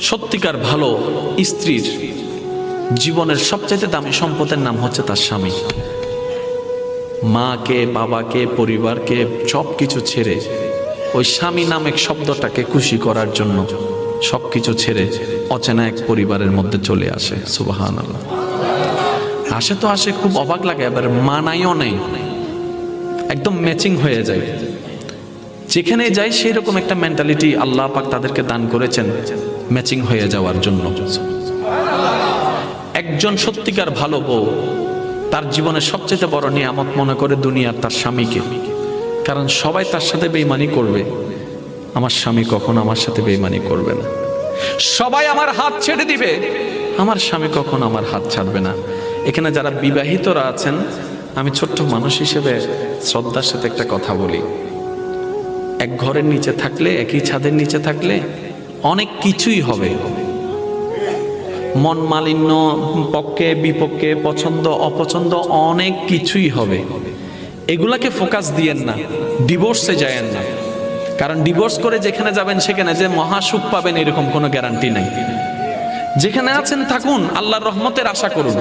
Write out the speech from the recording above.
সত্যিকার ভালো স্ত্রীর জীবনের সবচেয়ে দামি সম্পদের নাম হচ্ছে তার স্বামী। মাকে, বাবাকে, পরিবারকে সব কিছু ছেড়ে ওই স্বামী নামক শব্দটাকে খুশি করার জন্য সবকিছু ছেড়ে অচেনা এক পরিবারের মধ্যে চলে আসে। সুবহানাল্লাহ। আসে তো আসে, খুব অবাক লাগে, এবার মানাইও নেই, একদম ম্যাচিং হয়ে যায়। যেখানে যাই সেই রকম একটা মেন্টালিটি আল্লাহ পাক তাদেরকে দান করেছেন ম্যাচিং হয়ে যাওয়ার জন্য। একজন সত্যিকার ভালো বউ তার জীবনের সবচেয়ে বড় নিয়ামত মনে করে দুনিয়ার তার স্বামীকে। কারণ সবাই তার সাথে বেঈমানি করবে, আমার স্বামী কখনো আমার সাথে বেঈমানি করবে না। সবাই আমার হাত ছেড়ে দিবে, আমার স্বামী কখনো আমার হাত ছাড়বে না। এখানে যারা বিবাহিতরা আছেন, আমি ছোট্ট মানুষ হিসেবে শ্রদ্ধার সাথে একটা কথা বলি। এক ঘরের নিচে থাকলে, একই ছাদের নিচে থাকলে অনেক কিছুই হবে, মন মালিন্য, পক্ষে বিপক্ষে, পছন্দ অপছন্দ অনেক কিছুই হবে। এগুলাকে ফোকাস দিয়েন না, ডিভোর্সে যায়েন না। কারণ ডিভোর্স করে যেখানে যাবেন সেখানে যে মহাসুখ পাবেন এরকম কোনো গ্যারান্টি নাই। যেখানে আছেন থাকুন, আল্লাহর রহমতের আশা করুন।